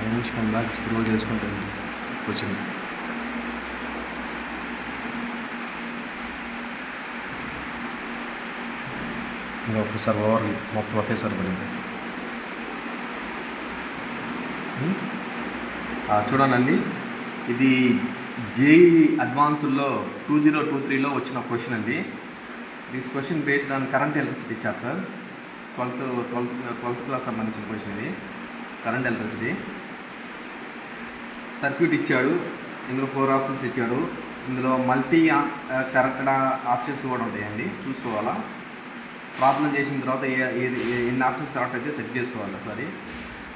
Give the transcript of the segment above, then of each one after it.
నిమిషం back scroll చేసుకుంటాను వచ్చింది. ఇంకా ఒక్కసారి ఓవర్ మొత్తం ఒకేసారి పడింది. చూడండి, ఇది జేఈ అడ్వాన్స్డ్లో 2023లో వచ్చిన క్వశ్చన్ అండి. This question based on current electricity chapter, 12th class సంబంధించిన క్వశ్చన్ ఇది. కరెంట్ ఎలక్ట్రిసిటీ సర్క్యూట్ ఇచ్చాడు, ఇందులో 4 ఆప్షన్స్ ఇచ్చాడు. ఇందులో మల్టీ కరెక్ట్ ఆప్షన్స్ కూడా ఉంటాయండి, చూసుకోవాలా. ప్రాబ్లం చేసిన తర్వాత ఎన్ని ఆప్షన్స్ కరెక్ట్ అయితే చెక్ చేసుకోవాలి. సారీ,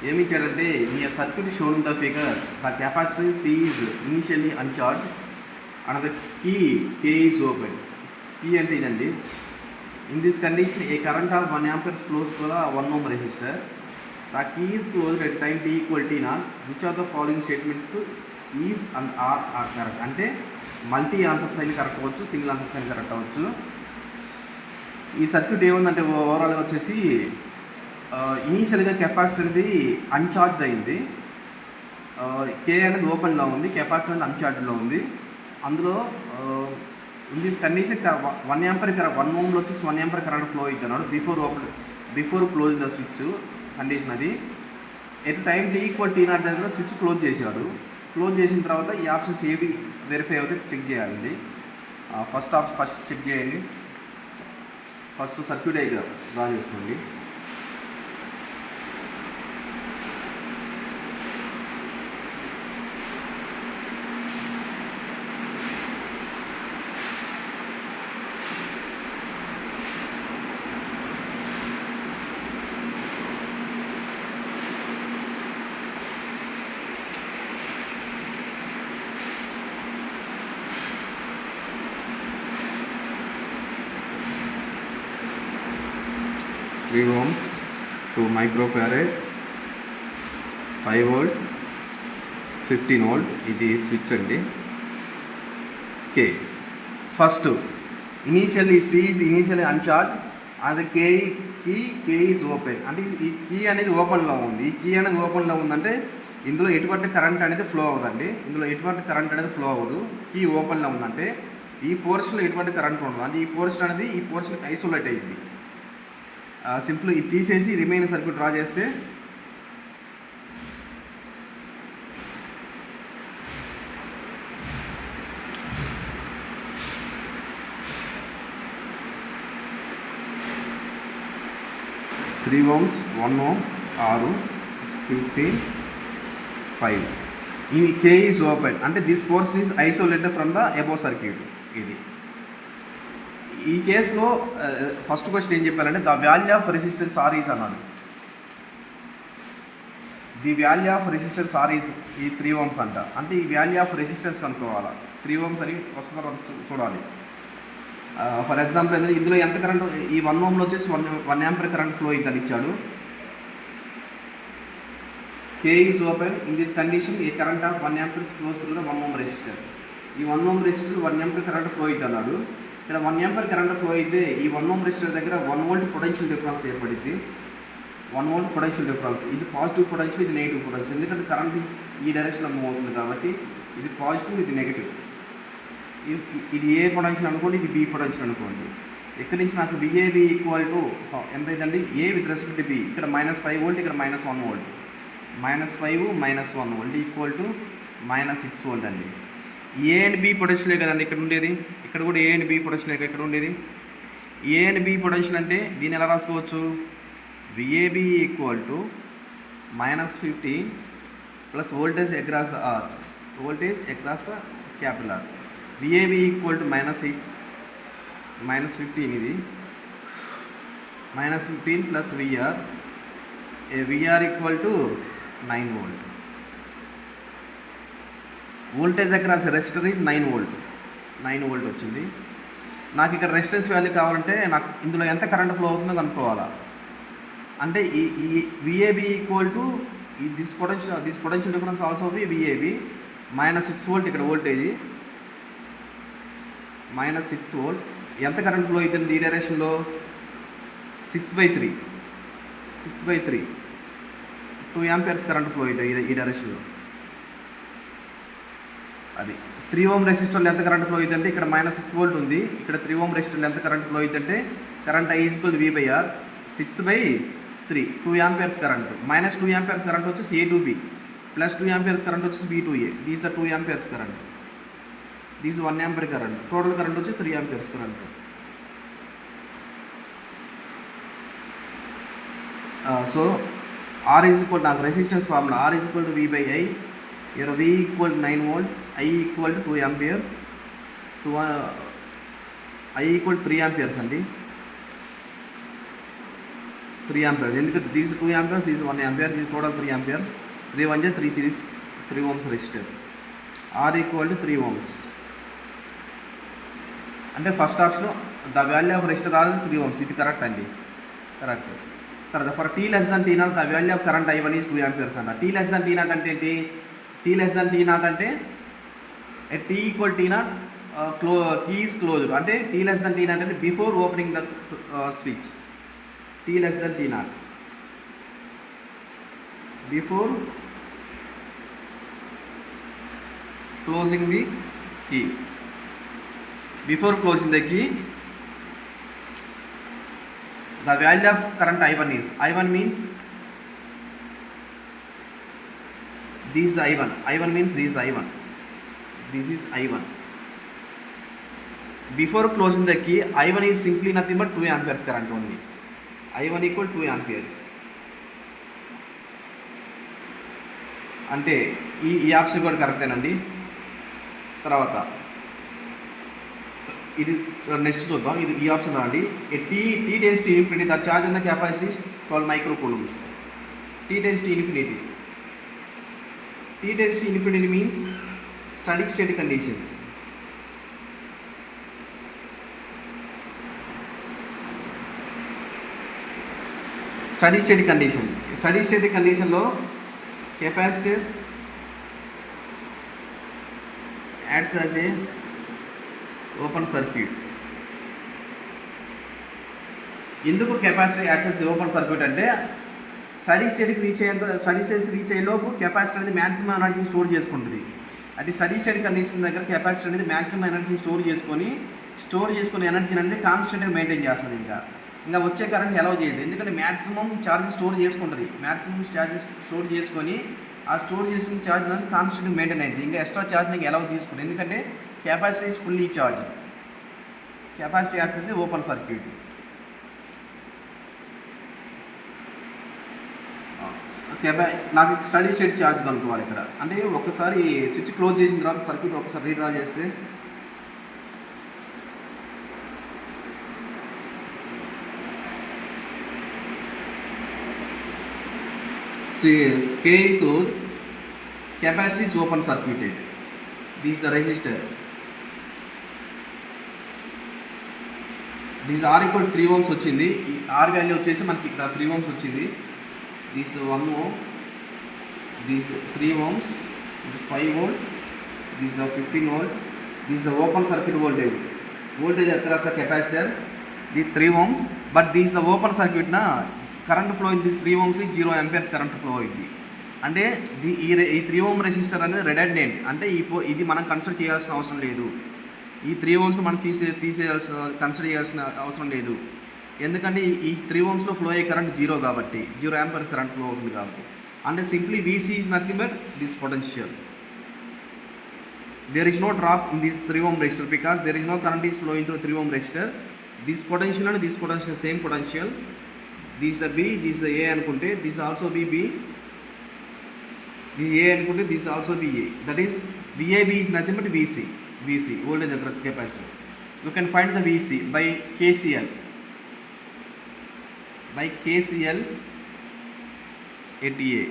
ఏమి ఇచ్చాడంటే, ఈ circuit shown the figure the capacity C is initially uncharged and the key K is open. Key అంటే ఇదండి. In this condition a current of 1 ampere flows through the 1 ohm resistor. The key is closed at time t equal to 0. Which of the following statements is and or correct. అంటే multi answers అయినా correct అవ్వచ్చు, single answers అయినా correct అవ్వచ్చు. ఈ circuit ఏముందంటే ఓవరాల్గా వచ్చేసి ఇనీషియల్గా కెపాసిటర్ అనేది అన్ఛార్జ్డ్ అయింది. కే అనేది ఓపెన్లో ఉంది, కెపాసిటర్ అనేది అన్ఛార్జ్లో ఉంది. అందులో ఇన్ దిస్ కండిషన్ 1 ampere 1 ohmలో వచ్చేసి 1 ampere కరెంట్ ఫ్లో అవుతున్నాడు before close the switch condition. అది at time t equal to 0 దగ్గర స్విచ్ క్లోజ్ చేశాడు. క్లోజ్ చేసిన తర్వాత ఈ ఆప్షన్స్ ఏవి వెరిఫై అవుతే చెక్ చేయాలండి. ఫస్ట్ చెక్ చేయండి. ఫస్ట్ సర్క్యూట్ డయాగ్రామ్ డ్రా చేసుకోండి. Three ohms, 2 microfarad, 5 volt, 15 volt. ఇది స్విచ్ అండి. Okay, first initially C is initially uncharged అది కే ఈజ్ ఓపెన్. అంటే ఈ కీ అనేది ఓపెన్లో ఉంది. ఈ కీ అనేది ఓపెన్లో ఉందంటే ఇందులో ఎటువంటి కరెంట్ అనేది ఫ్లో అవ్వదండి. ఇందులో ఎటువంటి కరెంట్ అనేది ఫ్లో అవ్వదు. కీ ఓపెన్లో ఉందంటే ఈ పోర్షన్లో ఎటువంటి కరెంట్ ఉండదు. అంటే ఈ పోర్షన్ అనేది ఈ పోర్షన్కి ఐసోలేట్ అయ్యింది. సింపుల్ ఇది తీసేసి రిమైన్ సర్క్యూట్ డ్రా చేస్తే త్రీ ohms, 1 ohm, 6, 15, 5. ఈ కే ఈజ్ ఓపెన్ అంటే this portion is isolated from the above circuit. ఇది ఈ కేసులో ఫస్ట్ క్వశ్చన్ ఏం చెప్పాలంటే the value of resistance R is అన్నాడు. The value of resistance R is ఈ 3 ohms అంట. అంటే ఈ వాల్యూ ఆఫ్ రెసిస్టెన్స్ కనుక్కోవాలా. 3 ohms అని వస్తుందో చూడాలి. ఫర్ ఎగ్జాంపుల్ ఏంటంటే ఇందులో ఎంత కరెంట్, ఈ 1 ohmలో వచ్చేసి 1 ampere కరెంట్ ఫ్లో అవుతుంది ఇచ్చాడు. K is open in this condition a current of 1 ampere flows through the 1 ohm resistor. ఈ 1 ohm resistor 1 ampere current flow అవుతుంది అన్నాడు. ఇక్కడ 1 ampere కరెంట్ ఫ్లో అయితే ఈ 1 ohm రెసిస్టర్ దగ్గర 1 volt పొటెన్షియల్ డిఫరెన్స్ ఏర్పడింది. 1 volt పొటెన్షియల్ డిఫరెన్స్. ఇది positive potential, ఇది నెగిటివ్ పొటెన్షియల్. ఎందుకంటే కరెంట్ ఈ డైరెక్షన్లో మూవ్ అవుతుంది కాబట్టి ఇది పాజిటివ్, ఇది నెగిటివ్. ఇది ఏ పొటెన్షియల్ అనుకోండి, ఇది బి పొటెన్షియల్ అనుకోండి. ఇక్కడి నుంచి నాకు విఏబి ఈక్వల్ టు ఎంత అయిందండి, ఏ విత్ రెస్పెక్ట్ బి. ఇక్కడ -5 volt, ఇక్కడ -1 volt. -5 -1 volt equal to -6 volt అండి. ఏ అండ్ బి పొటెన్షియలే కదండి ఇక్కడ ఉండేది. ఇక్కడ కూడా ఏ అండ్ బి పొటెన్షియల్ ఇక్కడ ఉండేది. ఏ అండ్ బి పొటెన్షియల్ అంటే దీన్ని ఎలా రాసుకోవచ్చు, VAB equal to -15 plus voltage across the R, voltage across the capital R. VAB equal to -6 -15 ఇది -15 plus VR equal to 9 volt. Voltage across resistor is 9 volt వచ్చింది. నాకు ఇక్కడ రెసిస్టెన్స్ వాల్యూ కావాలంటే నాకు ఇందులో ఎంత కరెంట్ ఫ్లో అవుతుందో కనుక్కోవాలా. అంటే ఈ VAB equal to this potential difference also VAB -6 volt. ఇక్కడ వోల్టేజ్ -6 volt. ఎంత కరెంట్ ఫ్లో అవుతుంది ఈ డైరెక్షన్లో, 6/3 2 ఆంపియర్స్ కరెంట్ ఫ్లో అవుతుంది ఈ డైరెక్షన్లో. అది 3 ఓం రెసిస్టర్లో ఎంత కరెంట్ ఫ్లో అవుతుంది అంటే ఇక్కడ -6 వోల్ట్ ఉంది, ఇక్కడ 3 ఓం రెసిస్టర్లో ఎంత కరెంట్ ఫ్లో అవుతుందంటే current I = V/R 6/3 2 amperes current. -2 amperes current వచ్చేసి A to B, +2 amperes current వచ్చేసి B to A. This the 2 amperes current, this 1 ampere current. Total current వచ్చి 3 ఆంపియర్స్ కరెంట్. సో R = నాకు resistance formula R = V/I. here V = 9 volt, I = 2 amperes, I = 3 amperes అండి. 3 amperes ఎందుకంటే these 2 amperes, these 1 ampere, these total 3 amperes. 3 1 3 ohms resistor. R = 3 ohms అంటే first option the value of resistor R is 3 ohms. ఇది correct అండి, correct. తర్వాత for T T0 the value of current I1 is 2 amperes అంట. T T0 అంటే ఏంటి? T>T0 అంటే T = T0 key is closed అంటే T>T0 అంటే before opening the switch. T>T0 before closing the key. Before closing the key, the value of current I1 is, I1 means this is I1, I1 means this is I1, this is I1. Before closing the key, I1 is simply nothing but 2 amperes current only. I1 = 2 amperes. అంటే ఈ option కూడా కరెక్టేనండి. తర్వాత ఇది next చూద్దాం. ఇది ఈ option అండి. T→∞ the charge in the capacity is 12 microcoulombs. T→∞. T→∞ means steady state condition. Steady state condition లో capacitor acts as a open circuit. ఎందుకు capacitor acts as open circuit అంటే స్టడీ స్టేట్కి reach అయ్యేలోపు capacitor అనేది maximum energy store చేసుకుంటుంది. అంటే steady state condition దగ్గర capacitor అనేది మ్యాక్సిమం ఎనర్జీ స్టోర్ చేసుకుని ఎనర్జీని అనేది కాన్స్టెంట్గా మెయింటైన్ చేస్తుంది. ఇంకా వచ్చే కరెంట్ అలౌ చేయదు, ఎందుకంటే మ్యాక్సిమం ఛార్జ్ స్టోర్ చేసుకుంటుంది. మ్యాక్సిమం ఛార్జ్ స్టోర్ చేసుకొని ఆ స్టోర్ చేసుకున్న ఛార్జ్ అనేది కాన్స్టెంట్గా మెయింటైన్ అవుతుంది. ఇంకా ఎక్స్ట్రా ఛార్జ్ నీకు అలౌ చేసుకుంటుంది, ఎందుకంటే capacity is fully charge. Capacity acts as open circuit. నాకు స్టడీ స్టేట్ ఛార్జ్ కనుక్కోవాలి ఇక్కడ. అంటే ఒకసారి స్విచ్ క్లోజ్ చేసిన తర్వాత సర్క్యూట్ ఒకసారి రీడ్రా చేస్తే K is closed, capacity is open circuited. This is the resistor. This R = 3 ohms వచ్చింది. ఈ R వాల్యూ వచ్చేసి మనకి ఇక్కడ 3 ohms వచ్చింది. This 1 ohm, this 3 ohms, this 5 volt, this 15 volt. This is the open circuit voltage. Voltage across the capacitor, the 3 ohms, but this is the open circuit na current flow in this 3 ohms is 0 amperes current flow అయింది. అంటే ఈ 3 ohm resistor అనేది redundant. అంటే ఇది మనం consider చేయాల్సిన అవసరం లేదు. ఈ 3 ohms మనం కన్సిడర్ చేయాల్సిన అవసరం లేదు, ఎందుకంటే ఈ 3 ohmsలో ఫ్లో అయ్యే కరెంట్ 0 కాబట్టి 0 amperes కరెంట్ ఫ్లో అవుతుంది కాబట్టి. అంటే simply VC is nothing but this potential. there is no drop in this 3 ohm resistor because there is no current is flowing through 3 ohm resistor. This potential and this potential same potential. This is the B, this is the A అనుకుంటే this also be B, this A అనుకుంటే this also be A. That is VAB is nothing but VC voltage across capacitor. You can find the VC by KCL at A.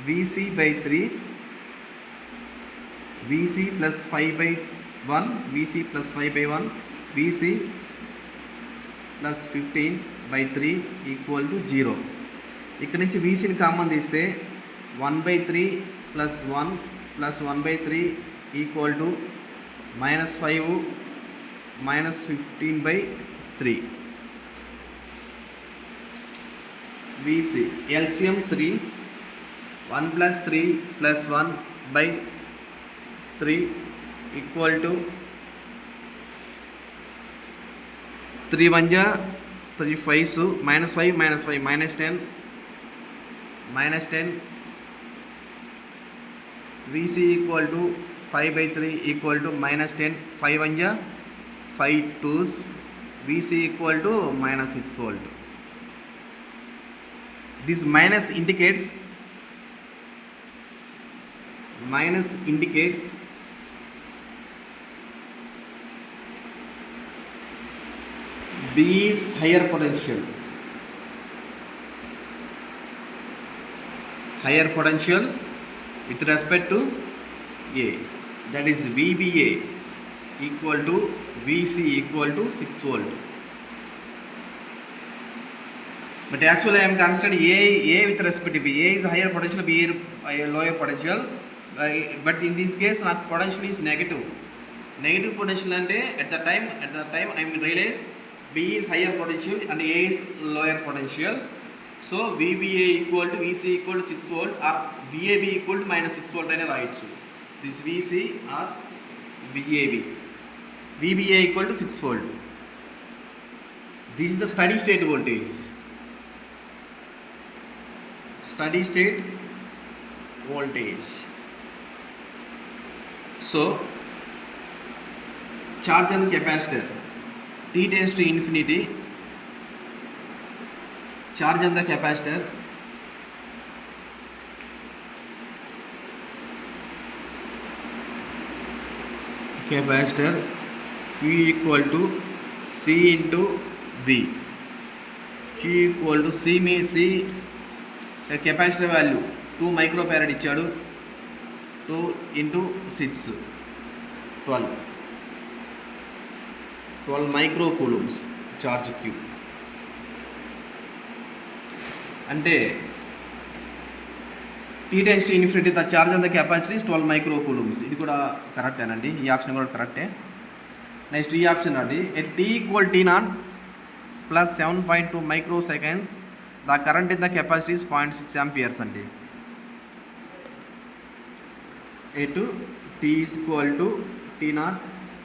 VC by 3, VC plus 5 by 1, VC plus 5 by 1, VC plus 15 by 3 equal to 0. ఇక్కడ నుంచి VCని common తీస్తే 1/3 plus 1 plus 1/3 equal to -5 -15/3. VC LCM 3, 1 plus 3 plus 1 by 3 equal to 3 1 ja 3 5 minus 5 minus 5 minus 10 VC equal to 5 by 3 equal to minus 10, 5 1 ja 5 2s, VC equal to minus 6 volt. This minus indicates B is higher potential with respect to A, that is VBA equal to VC equal to 6 volt. But actually I am considering A with respect to B. A is higher potential, B is lower potential. But in this case, not potential is negative potential, and at the time I realize B is higher potential and A is lower potential. So VBA equal to VC equal to 6 volt or VAB equal to minus 6 volt ane rayachu. This VC or VBA equal to 6 volt. This is the steady state voltage. So charge on capacitor, T tends to infinity, charge on the capacitor Q equal to C into V. Q equal to C means capacitor value 2 microfarad ఇచ్చాడు, 2 into 6 12 microcoulombs charge Q. అంటే T tends to infinity, the charge on the capacity is 12 microcoulombs. ఇది కూడా కరెక్టేనండి, ఈ option కూడా కరెక్టే. Next ఈ option అండి, at T equal T0 plus 7.2 microseconds the current in the capacity is 0.6 amperes అండి. at T is equal to T0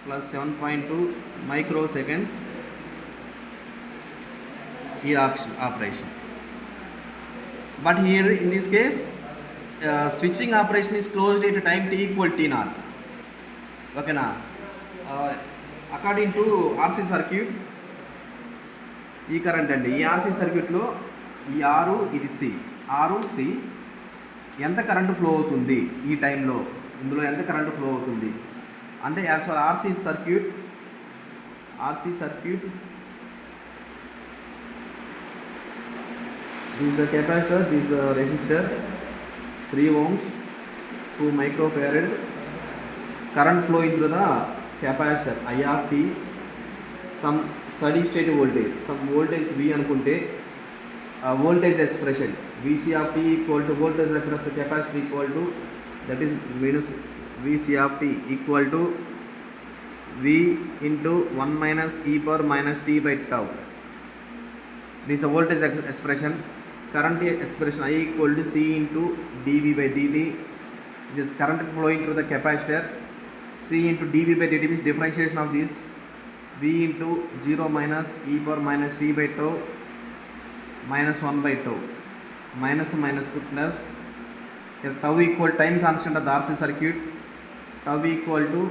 plus 7.2 microseconds ఈ operation. But here in this case switching operation is closed at time T equal T0. Okay na? According to RC circuit, ఈ current అండి, ఈ RC సర్క్యూట్లో ఈ R ఇది C, C ఎంత current flow అవుతుంది ఈ టైంలో, ఇందులో ఎంత కరెంటు ఫ్లో అవుతుంది అంటే as for RC circuit this is the capacitor, this is the resistor, 3 ohms, 2 microfarad, current flowing through the capacitor I of T, some steady state voltage, some voltage V అనుకుంటే voltage expression VC of T equal to voltage across the capacitor equal to, that is minus VC of T equal to V into 1 minus e power minus T by tau. This is a voltage expression. Current expression I equal to C into dV by dt. This current flowing through the capacitor, C into dV by dt is differentiation of this V into 0 minus e power minus T by tau minus 1 by tau, minus plus. Here tau equal time constant of the RC circuit, tau equal to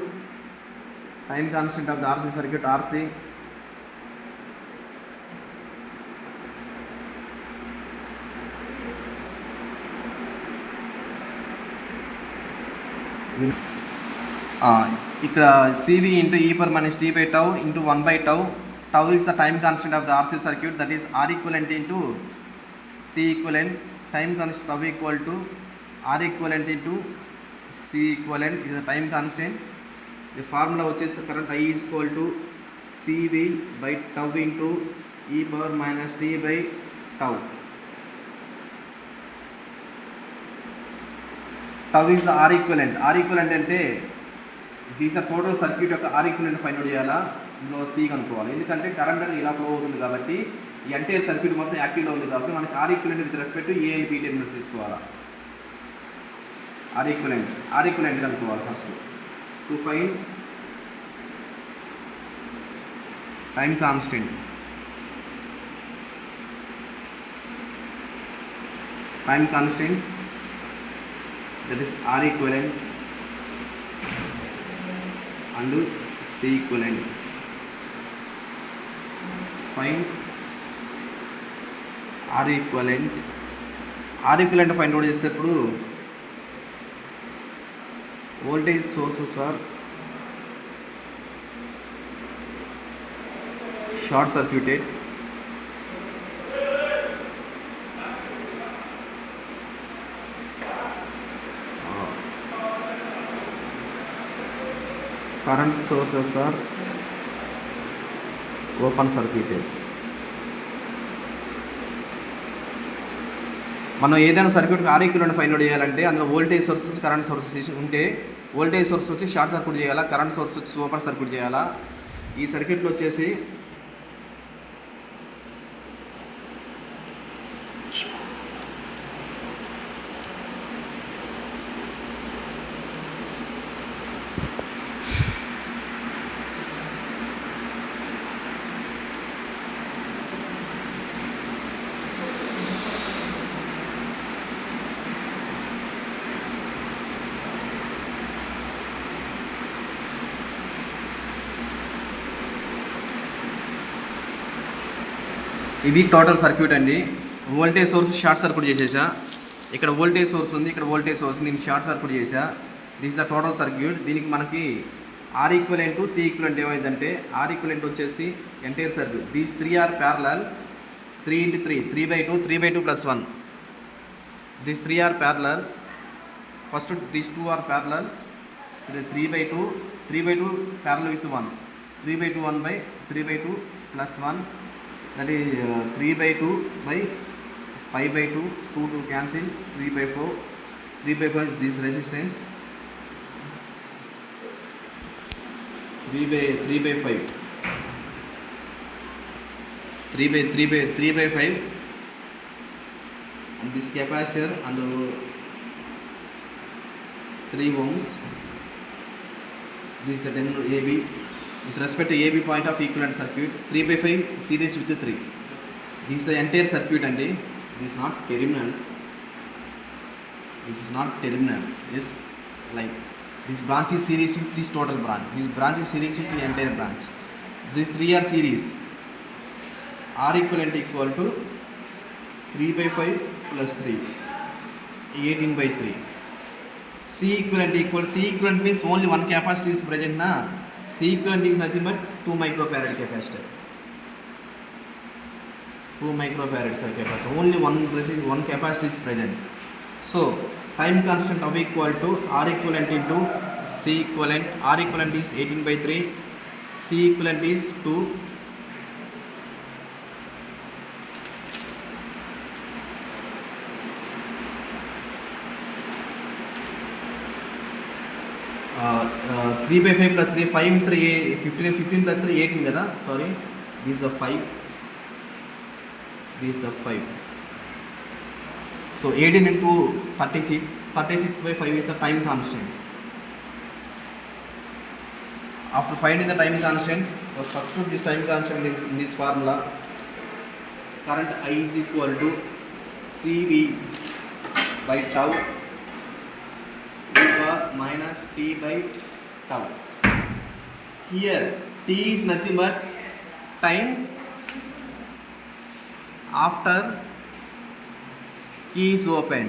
time constant of the RC circuit RC. ఇక్కడ CV into e power minus T by tau into 1 by tau. Tau is the time constant of the RC circuit, that is R equivalent into C equivalent. Time constant tau equal to R equivalent into C equivalent is the time constant. The formula వచ్చేసి current I is equal to CV by tau into e power minus T by tau. Tau is the R equivalent. R equivalent అంటే these total circuit యొక్క R equivalent find out చేయాలా, ఇందులో C కనుక్కోవాలి. ఎందుకంటే current అనేది ఇలా flow అవుతుంది కాబట్టి ఈ ఎంటైర్ సర్క్యూట్ మొత్తం యాక్టివ్లో ఉంది కాబట్టి మనకి R equivalent with respect A and B terminals తీసుకోవాలా. ఆర్ ఈక్వలెంట్ కనుక్కోవాలి first. To find time constant, that is R equivalent and C equivalent. Find R equivalent find out చేసేటప్పుడు voltage sources are short circuited, current sources are open circuited. మనం ఏదైనా సర్క్యూట్కి R equivalent find out చేయాలంటే అందులో voltage sources current sources ఉంటే voltage source వచ్చి short circuit చేయాలా, current source వచ్చి ఓపెన్ సర్క్యూట్ చేయాలా. ఈ సర్క్యూట్లో వచ్చేసి ఇది టోటల్ సర్క్యూట్ అండి. వోల్టేజ్ సోర్స్ షార్ట్ సర్క్యూట్ చేసేసా. ఇక్కడ వోల్టేజ్ సోర్స్ ఉంది, ఇక్కడ వోల్టేజ్ సోర్స్ ఉంది, దీన్ని షార్ట్ సర్క్యూట్ చేసా. This the total circuit. దీనికి మనకి ఆర్ ఈక్వలెంట్ సి ఈక్వలెంట్ ఏమైందంటే ఆర్ ఈక్వలెంట్ వచ్చేసి entire circuit. This 3 R parallel, 3 × 3 3/2 3/2 + 1. This 3 R parallel. First this 2 R parallel. 3/2 3/2 parallel with 1. 3/2 1/3/2 + 1. That is 3/2 by 5/2. 2 cancel. 3/4. 3/4 is this resistance. 3/5. 3/5 and this capacitor and 3 ohms. This is the 10 AB. With respect to AB point of equivalent circuit, 3/5 series with 3. This is the entire circuit and this is not terminals. Just like this branch is series with this total branch. This branch is series with the entire branch. These 3 are series. R equivalent equal to 3/5 + 3, 18/3. C equivalent means only one capacitor is present na. C equivalent is nothing but 2 microfarad capacitor. 2 microfarad capacitor. Only one capacitor is present. So time constant of equal to R equivalent into C equivalent. R equivalent is 18/3. C equivalent is 2. Uh, 3/5 + 3, 5 × 3, 15 + 3, 18 కదా. Sorry, this is the 5. So 18 into 36. 36/5 is the time constant. After finding the time constant, substitute this time constant in this formula. Current I is equal to CV by tau minus T by tau. Here T is nothing but time after key is open.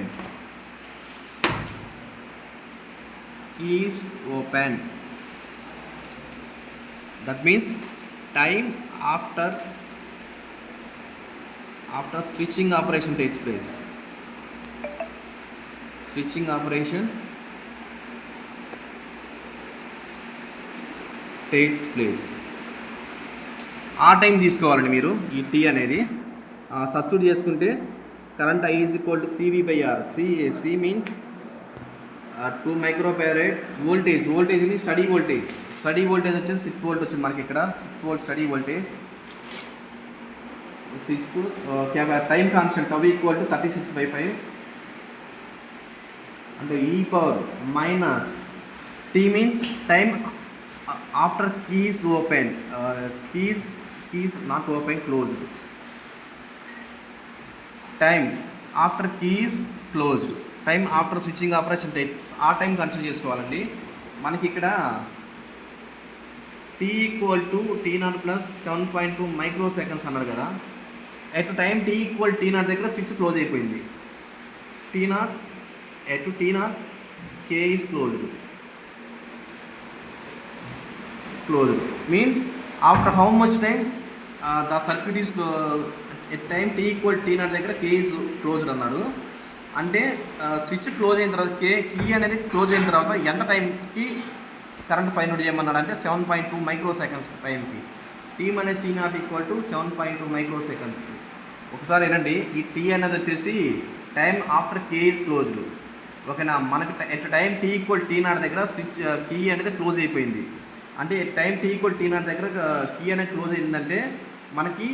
That means time after switching operation takes place. ఆ time తీసుకోవాలండి మీరు. ఈ tea అనేది substitute చేసుకుంటే current I is equal to CV by R. C means 2 microfarad. Voltage ఇది steady voltage వచ్చేసి 6 volt వచ్చింది మనకి ఇక్కడ. 6 volt steady voltage. 6 time constant tau equal to 36/5 అంటే e power minus T means time after key's open key's not open closed time after key's closed time after switching operation takes ఆ time consider చేసుకోవాలండి. మనకి ఇక్కడ T equal to T0 plus 7.2 microseconds అన్నారు కదా. At time T equal T0 దగ్గర switch close అయిపోయింది. T0 at T0 K is closed means after how much time the circuit is at time T equal T0 దగ్గర K is closed అన్నాడు. అంటే switch close అయిన తర్వాత key అనేది close అయిన తర్వాత ఎంత టైంకి కరెంట్ ఫైండ్ అవుట్ చేయమన్నాడు అంటే 7.2 మైక్రో సెకండ్స్ టైంకి. T minus T0 equal to 7.2 micro seconds. ఒకసారి ఏనండి, ఈ టీ అనేది వచ్చేసి time after K is closed. ఓకేనా, మనకి at time T equal T0 దగ్గర స్విచ్ కీ అనేది క్లోజ్ అయిపోయింది. అంటే టైం T ఈక్వల్ T0 దగ్గర కీ అనేది క్లోజ్ అయిందంటే మనకి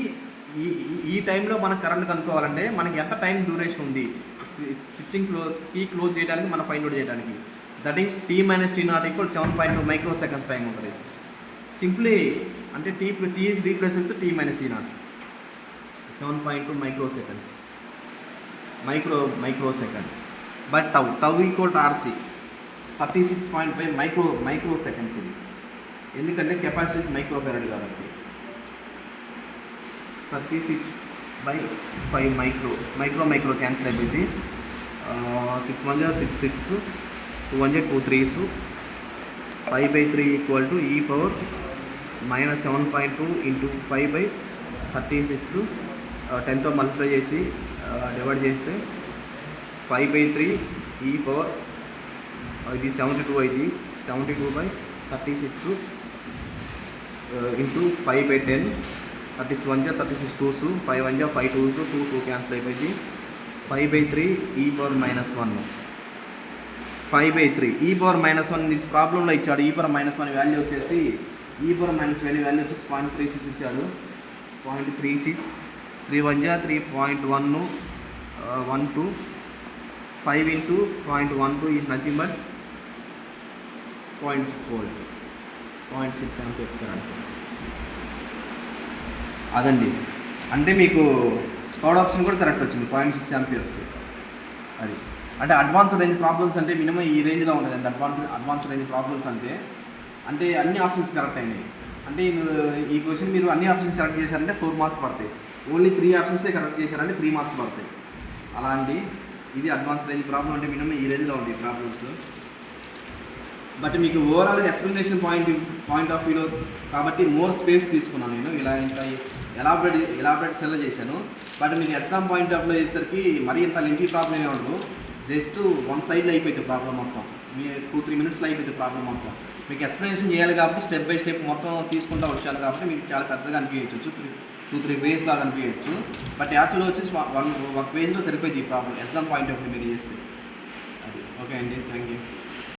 ఈ టైంలో మనకు కరెంట్ కనుక్కోవాలంటే మనకి ఎంత టైం డ్యూరేషన్ ఉంది స్విచ్చింగ్ కీ క్లోజ్ చేయడానికి మనం ఫైండ్ అవుట్ చేయడానికి. That is T minus T0 equal 7.2 microseconds time ఉంటుంది. సింప్లీ అంటే T is replace with T minus T0 7.2 microseconds. But tau equal to RC 36.5 microseconds. ఇది ఎందుకంటే capacities micro ఫెరడ్ కాబట్టి 36/5 micro cancel అయిపోయింది. 6 1 6 6 2 1 2 3s 5/3 equal to e power minus 7.2 into 5/36 10తో multiply చేసి divide చేస్తే 5/3 e power ఇది 72 అయింది. 72/36 into 5/10 31 36 2s 5 1 5 2s 2 cancel అయిపోయింది. 5/3 e power minus 1 5/3 e power minus 1 this ప్రాబ్లంలో ఇచ్చాడు. e పవర్ మైనస్ 1 వాల్యూ వచ్చేసి e పవర్ మైనస్ వాల్యూ వచ్చేసి 0.36 ఇచ్చాడు. 0.36 3 1 3.1 12 5 into 0.12 is nothing but 0.6 volt 0.6 amperes current. అదండి, అంటే మీకు థర్డ్ ఆప్షన్ కూడా కరెక్ట్ వచ్చింది 0.6 amperes. అది అంటే అడ్వాన్స్ రేంజ్ ప్రాబ్లమ్స్ అంటే మినిమం ఈ రేంజ్లో ఉండదండి. అడ్వాన్స్ రేంజ్ ప్రాబ్లమ్స్ అంటే అన్ని ఆప్షన్స్ కరెక్ట్ అయినాయి. అంటే ఈ క్వశ్చన్ మీరు అన్ని ఆప్షన్స్ సెలెక్ట్ చేశారంటే 4 మార్క్స్ పడతాయి. ఓన్లీ 3 ఆప్షన్సే కరెక్ట్ చేశారంటే 3 మార్క్స్ పడతాయి. అలా అండి, ఇది అడ్వాన్స్ రేంజ్ ప్రాబ్లం అంటే మినిమం ఈ రేంజ్లో ఉంది ప్రాబ్లమ్స్. బట్ మీకు ఓవరాల్ ఎక్స్ప్లెనేషన్ పాయింట్ ఆఫ్ వ్యూలో కాబట్టి మోర్ స్పేస్ తీసుకున్నాను నేను. ఇలా ఇంత ఎలాబరేట్ సెల్ చేశాను. బట్ మీకు ఎగ్జామ్ పాయింట్ ఆఫ్ వ్యూ చేసేసరికి మరీ ఇంత లెంతీ ప్రాబ్లమే ఉండదు. జస్ట్ వన్ సైడ్లో అయిపోతుంది ప్రాబ్లం మొత్తం. మీ 2-3 మినిట్స్లో అయిపోతుంది ప్రాబ్లం మొత్తం. మీకు ఎక్స్ప్లెనేషన్ చేయాలి కాబట్టి స్టెప్ బై స్టెప్ మొత్తం తీసుకుంటూ వచ్చాను కాబట్టి మీకు చాలా పెద్దగా అనిపించవచ్చు. 2-3 పేజ్ లాగా అనిపించవచ్చు. బట్ యాక్చువల్గా వచ్చేసి ఒక పేజ్లో సరిపోయింది ఈ problem exam point of view మీరు చేస్తే. అది ఓకే అండి, థ్యాంక్ యూ.